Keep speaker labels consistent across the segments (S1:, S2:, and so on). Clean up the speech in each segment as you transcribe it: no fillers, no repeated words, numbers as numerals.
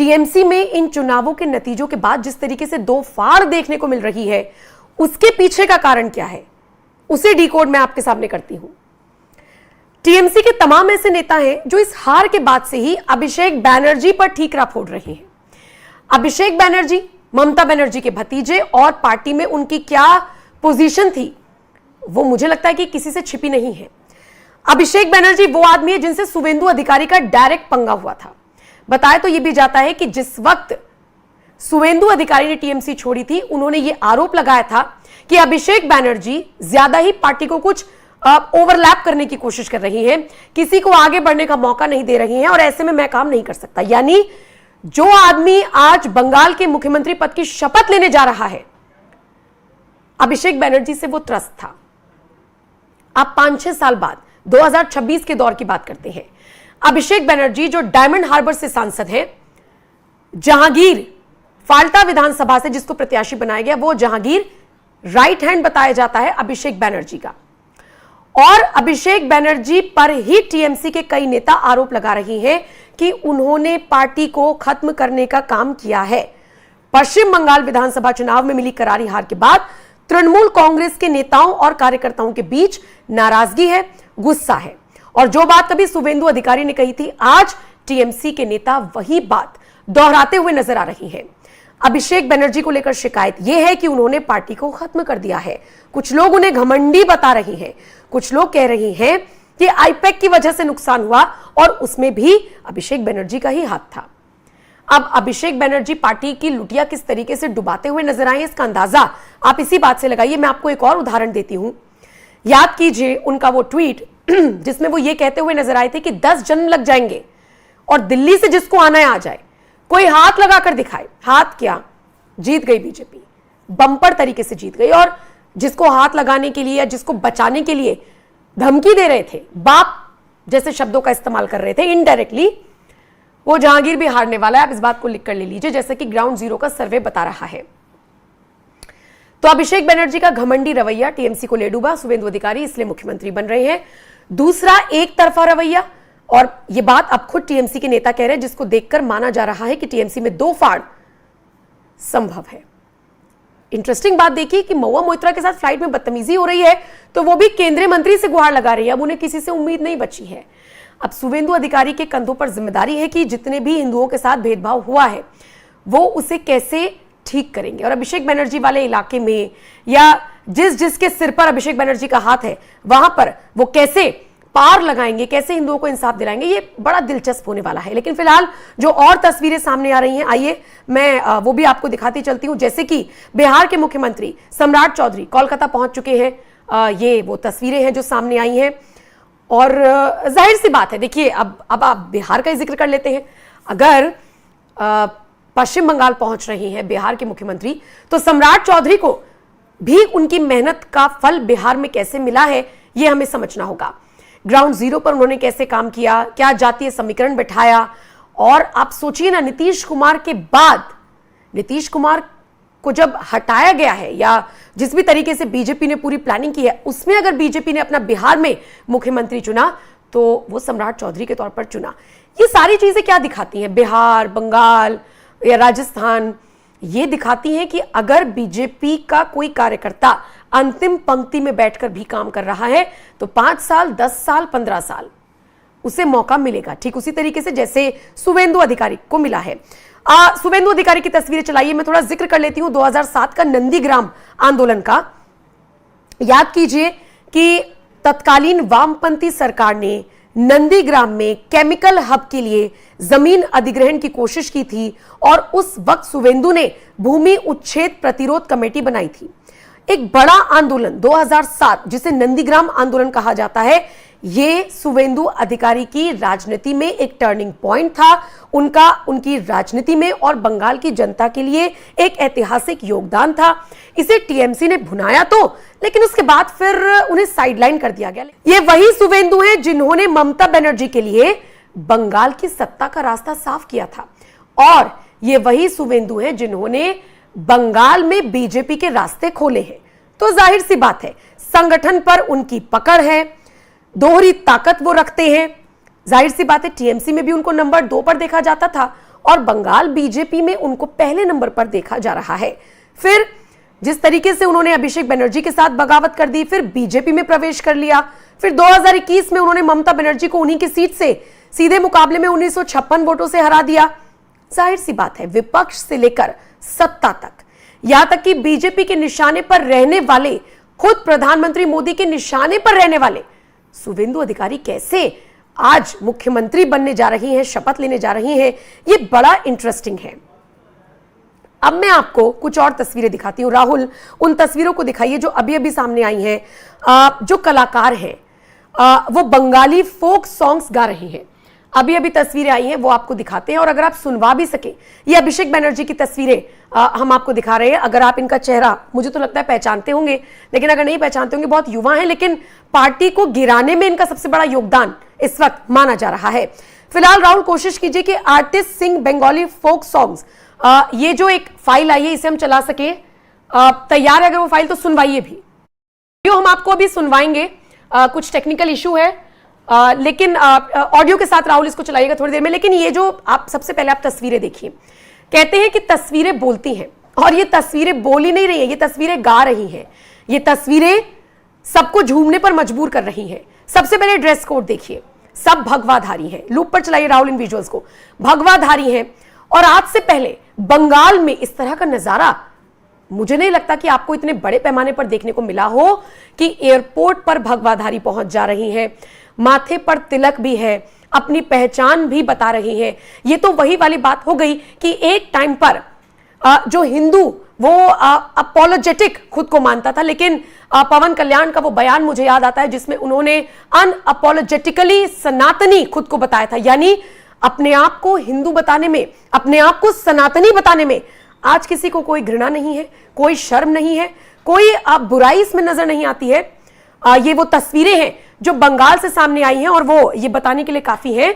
S1: TMC में इन चुनावों के नतीजों के बाद जिस तरीके से दो फाड़ देखने को मिल रही है, उसके पीछे का कारण क्या है, उसे डिकोड मैं आपके सामने करती हूं। टीएमसी के तमाम ऐसे नेता हैं जो इस हार के बाद से ही अभिषेक बैनर्जी पर ठीकरा फोड़ रहे हैं। अभिषेक बैनर्जी ममता बनर्जी के भतीजे, और पार्टी में उनकी क्या पोजीशन थी वो मुझे लगता है कि किसी से छिपी नहीं है। अभिषेक बैनर्जी वो आदमी है जिनसे शुवेंदु अधिकारी का डायरेक्ट पंगा हुआ था। बताया तो यह भी जाता है कि जिस वक्त शुवेंदु अधिकारी ने टीएमसी छोड़ी थी, उन्होंने यह आरोप लगाया था कि अभिषेक बैनर्जी ज्यादा ही पार्टी को कुछ ओवरलैप करने की कोशिश कर रही है, किसी को आगे बढ़ने का मौका नहीं दे रही है, और ऐसे में मैं काम नहीं कर सकता। यानी जो आदमी आज बंगाल के मुख्यमंत्री पद की शपथ लेने जा रहा है, अभिषेक बैनर्जी से वो त्रस्त था। आप 5-6 साल बाद 2026 के दौर की बात करते हैं। अभिषेक बैनर्जी जो डायमंड हार्बर से सांसद हैं, जहांगीर फाल्टा विधानसभा से जिसको प्रत्याशी बनाया गया, वो जहांगीर राइट हैंड बताया जाता है अभिषेक बैनर्जी का। और अभिषेक बैनर्जी पर ही टीएमसी के कई नेता आरोप लगा रही हैं कि उन्होंने पार्टी को खत्म करने का काम किया है। पश्चिम बंगाल विधानसभा चुनाव में मिली करारी हार के बाद तृणमूल कांग्रेस के नेताओं और कार्यकर्ताओं के बीच नाराजगी है, गुस्सा है, और जो बात कभी शुवेंदु अधिकारी ने कही थी, आज टीएमसी के नेता वही बात दोहराते हुए नजर आ रही हैं। अभिषेक बनर्जी को लेकर शिकायत यह है कि उन्होंने पार्टी को खत्म कर दिया है। कुछ लोग उन्हें घमंडी बता रहे हैं, कुछ लोग कह रहे हैं कि आईपैक की वजह से नुकसान हुआ और उसमें भी अभिषेक बनर्जी का ही हाथ था। अब अभिषेक बनर्जी पार्टी की लुटिया किस तरीके से डुबाते हुए नजर आए, इसका अंदाजा आप इसी बात से लगाइए। मैं आपको एक और उदाहरण देती हूं। याद कीजिए उनका वो ट्वीट जिसमें वो ये कहते हुए नजर आए थे कि 10 जन्म लग जाएंगे और दिल्ली से जिसको आना है आ जाए, कोई हाथ लगाकर दिखाए। हाथ क्या, जीत गई बीजेपी, बम्पर तरीके से जीत गई। और जिसको हाथ लगाने के लिए या जिसको बचाने के लिए धमकी दे रहे थे, बाप जैसे शब्दों का इस्तेमाल कर रहे थे इनडायरेक्टली, वो जहांगीर भी हारने वाला है। आप इस बात को लिख कर ले लीजिए, जैसे कि ग्राउंड जीरो का सर्वे बता रहा है। तो अभिषेक बनर्जी का घमंडी रवैया टीएमसी को ले डूबा। शुवेंदु अधिकारी इसलिए मुख्यमंत्री बन रहे हैं। दूसरा, एक तरफा रवैया, और यह बात अब खुद टीएमसी के नेता कह रहे हैं, जिसको देखकर माना जा रहा है कि टीएमसी में 2 फाड़ संभव है। इंटरेस्टिंग बात देखिए कि महुआ मोइत्रा के साथ फ्लाइट में बदतमीजी हो रही है तो वो भी केंद्रीय मंत्री से गुहार लगा रही है। अब उन्हें किसी से उम्मीद नहीं बची है। अब शुवेंदु अधिकारी के कंधों पर जिम्मेदारी है कि जितने भी हिंदुओं के साथ भेदभाव हुआ है वो उसे कैसे ठीक करेंगे। और अभिषेक बनर्जी वाले इलाके में या जिसके सिर पर अभिषेक बनर्जी का हाथ है वहां पर वो कैसे पार लगाएंगे, कैसे हिंदुओं को इंसाफ दिलाएंगे, ये बड़ा दिलचस्प होने वाला है। लेकिन फिलहाल जो और तस्वीरें सामने आ रही हैं, आइए मैं वो भी आपको दिखाती चलती हूं। जैसे कि बिहार के मुख्यमंत्री सम्राट चौधरी कोलकाता पहुंच चुके हैं। ये वो तस्वीरें हैं जो सामने आई हैं। और जाहिर सी बात है, देखिए अब आप बिहार का ही जिक्र कर लेते हैं। अगर पश्चिम बंगाल पहुंच रही हैं बिहार के मुख्यमंत्री, तो सम्राट चौधरी को भी उनकी मेहनत का फल बिहार में कैसे मिला है ये हमें समझना होगा। ग्राउंड जीरो पर उन्होंने कैसे काम किया, क्या जातीय समीकरण बैठाया। और आप सोचिए ना, नीतीश कुमार के बाद नीतीश कुमार को जब हटाया गया है या जिस भी तरीके से बीजेपी ने पूरी प्लानिंग की है, उसमें अगर बीजेपी ने अपना बिहार में मुख्यमंत्री चुना तो वो सम्राट चौधरी के तौर पर चुना। ये सारी चीजें क्या दिखाती हैं, बिहार, बंगाल या राजस्थान, ये दिखाती हैं कि अगर बीजेपी का कोई कार्यकर्ता अंतिम पंक्ति में बैठकर भी काम कर रहा है तो 5 साल, 10 साल, 15 साल उसे मौका मिलेगा। ठीक उसी तरीके से जैसे शुवेंदु अधिकारी को मिला है। शुवेंदु अधिकारी की तस्वीरें चलाइए। मैं थोड़ा जिक्र कर लेती हूं 2007 का नंदीग्राम आंदोलन का। याद कीजिए कि तत्कालीन वामपंथी सरकार ने नंदीग्राम में केमिकल हब के लिए जमीन अधिग्रहण की कोशिश की थी और उस वक्त शुवेंदु ने भूमि उच्छेद प्रतिरोध कमेटी बनाई थी। एक बड़ा आंदोलन 2007 जिसे नंदीग्राम आंदोलन कहा जाता है, ये शुवेंदु अधिकारी की राजनीति में एक टर्निंग पॉइंट था, उनकी राजनीति में और बंगाल की जनता के लिए एक ऐतिहासिक योगदान था। इसे टीएमसी ने भुनाया तो, लेकिन उसके बाद फिर उन्हें साइडलाइन कर दिया गया। ये वही शुवेंदु हैं जिन्होंने ममता बनर्जी के लिए बंगाल की सत्ता का रास्ता साफ किया था, और ये वही शुवेंदु हैं जिन्होंने बंगाल में बीजेपी के रास्ते खोले हैं। तो जाहिर सी बात है, संगठन पर उनकी पकड़ है, दोहरी ताकत वो रखते हैं। जाहिर सी बात है टीएमसी में भी उनको नंबर 2 पर देखा जाता था और बंगाल बीजेपी में उनको पहले नंबर पर देखा जा रहा है। फिर जिस तरीके से उन्होंने अभिषेक बनर्जी के साथ बगावत कर दी, फिर बीजेपी में प्रवेश कर लिया, फिर 2021 में उन्होंने ममता बनर्जी को उन्हीं की सीट से सीधे मुकाबले में 1956 वोटों से हरा दिया। जाहिर सी बात है, विपक्ष से लेकर सत्ता तक, यहां तक कि बीजेपी के निशाने पर रहने वाले, खुद प्रधानमंत्री मोदी के निशाने पर रहने वाले शुभेंदु अधिकारी कैसे आज मुख्यमंत्री बनने जा रही हैं, शपथ लेने जा रही हैं, ये बड़ा इंटरेस्टिंग है। अब मैं आपको कुछ और तस्वीरें दिखाती हूं। राहुल, उन तस्वीरों को दिखाइए जो अभी अभी सामने आई हैं। जो कलाकार हैं वो बंगाली फोक सॉन्ग्स गा रहे हैं। अभी अभी तस्वीरें आई हैं, वो आपको दिखाते हैं। और अगर आप सुनवा भी सके, ये अभिषेक बनर्जी की तस्वीरें हम आपको दिखा रहे हैं। अगर आप इनका चेहरा, मुझे तो लगता है पहचानते होंगे, लेकिन अगर नहीं पहचानते होंगे, बहुत युवा हैं, लेकिन पार्टी को गिराने में इनका सबसे बड़ा योगदान इस वक्त माना जा रहा है। फिलहाल राहुल, कोशिश कीजिए कि आर्टिस्ट सिंग बंगाली फोक सॉन्ग्स, ये जो एक फाइल आई है इसे हम चला सके। तैयार है अगर वो फाइल तो सुनवाइए भी। हम आपको अभी सुनवाएंगे, कुछ टेक्निकल इशू है, लेकिन ऑडियो के साथ राहुल इसको चलाइएगा थोड़ी देर में। लेकिन ये जो आप सबसे पहले आप तस्वीरें देखिए, कहते हैं कि तस्वीरें बोलती हैं, और ये तस्वीरें बोल ही नहीं रही है, ये तस्वीरें गा रही हैं। ये तस्वीरें सबको झूमने पर मजबूर कर रही हैं। सबसे पहले ड्रेस कोड देखिए, सब भगवाधारी हैं। लूप पर चलाइए राहुल इन विजुअल्स को, भगवाधारी हैं। और आज से पहले बंगाल में इस तरह का नजारा मुझे नहीं लगता कि आपको इतने बड़े पैमाने पर देखने को मिला हो कि एयरपोर्ट पर भगवाधारी पहुंच जा रही हैं, माथे पर तिलक भी है, अपनी पहचान भी बता रही हैं। ये तो वही वाली बात हो गई कि एक टाइम पर जो हिंदू वो अपोलोजेटिक खुद को मानता था, लेकिन पवन कल्याण का वो बयान मुझे याद आता है जिसमें उन्होंने अनअपोलोजेटिकली सनातनी खुद को बताया था। यानी अपने आप को हिंदू बताने में, अपने आप को सनातनी बताने में आज किसी को कोई घृणा नहीं है, कोई शर्म नहीं है, कोई बुराई इसमें नजर नहीं आती है। ये वो तस्वीरें हैं जो बंगाल से सामने आई हैं, और वो ये बताने के लिए काफी है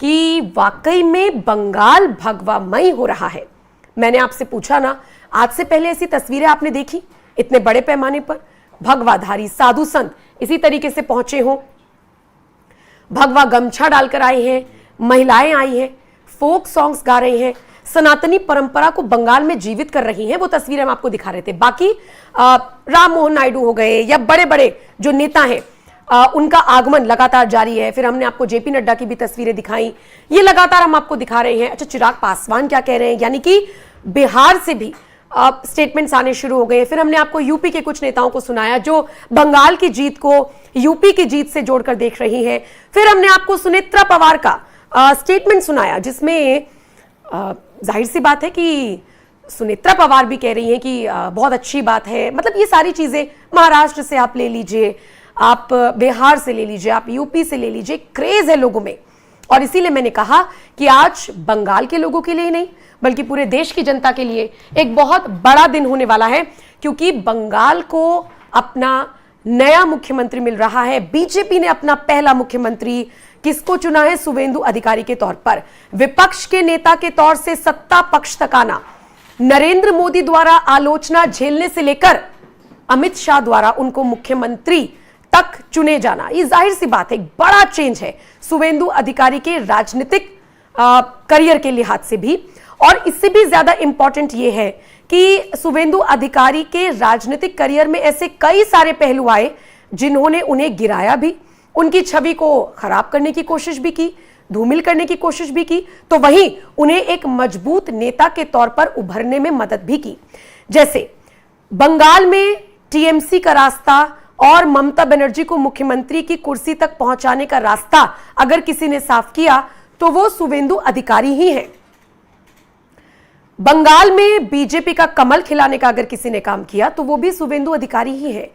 S1: कि वाकई में बंगाल भगवामय हो रहा है। मैंने आपसे पूछा ना, आज से पहले ऐसी तस्वीरें आपने देखी इतने बड़े पैमाने पर? भगवाधारी साधु संत इसी तरीके से पहुंचे हों, भगवा गमछा डालकर आए हैं, महिलाएं आई हैं, फोक सॉन्ग्स गा रही हैं, सनातनी परंपरा को बंगाल में जीवित कर रही हैं। वो तस्वीरें हम आपको दिखा रहे थे। बाकी राम मोहन नायडू हो गए या बड़े बड़े जो नेता हैं, उनका आगमन लगातार जारी है। फिर हमने आपको जेपी नड्डा की भी तस्वीरें दिखाई, ये लगातार हम आपको दिखा रहे हैं। अच्छा, चिराग पासवान क्या कह रहे हैं, यानी कि बिहार से भी स्टेटमेंट्स आने शुरू हो गए। फिर हमने आपको यूपी के कुछ नेताओं को सुनाया जो बंगाल की जीत को यूपी की जीत से जोड़कर देख रही हैं। फिर हमने आपको सुनेत्रा पवार का स्टेटमेंट सुनाया जिसमें जाहिर सी बात है कि सुनेत्रा पवार भी कह रही हैं कि बहुत अच्छी बात है। मतलब ये सारी चीजें, महाराष्ट्र से आप ले लीजिए, आप बिहार से ले लीजिए, आप यूपी से ले लीजिए, क्रेज है लोगों में। और इसीलिए मैंने कहा कि आज बंगाल के लोगों के लिए ही नहीं बल्कि पूरे देश की जनता के लिए एक बहुत बड़ा दिन होने वाला है, क्योंकि बंगाल को अपना नया मुख्यमंत्री मिल रहा है। बीजेपी ने अपना पहला मुख्यमंत्री किसको चुना है? शुभेंदु अधिकारी के तौर पर। विपक्ष के नेता के तौर से सत्ता पक्ष तक आना, नरेंद्र मोदी द्वारा आलोचना झेलने से लेकर अमित शाह द्वारा उनको मुख्यमंत्री तक चुने जाना, ये जाहिर सी बात है बड़ा चेंज है शुभेंदु अधिकारी के राजनीतिक करियर के लिहाज से भी। और इससे भी ज्यादा इंपॉर्टेंट यह है कि शुभेंदु अधिकारी के राजनीतिक करियर में ऐसे कई सारे पहलू आए जिन्होंने उन्हें गिराया भी, उनकी छवि को खराब करने की कोशिश भी की, धूमिल करने की कोशिश भी की, तो वहीं उन्हें एक मजबूत नेता के तौर पर उभरने में मदद भी की। जैसे बंगाल में टीएमसी का रास्ता और ममता बनर्जी को मुख्यमंत्री की कुर्सी तक पहुंचाने का रास्ता अगर किसी ने साफ किया तो वो शुभेंदु अधिकारी ही हैं। बंगाल में बीजेपी का कमल खिलाने का अगर किसी ने काम किया तो वो भी शुभेंदु अधिकारी ही है।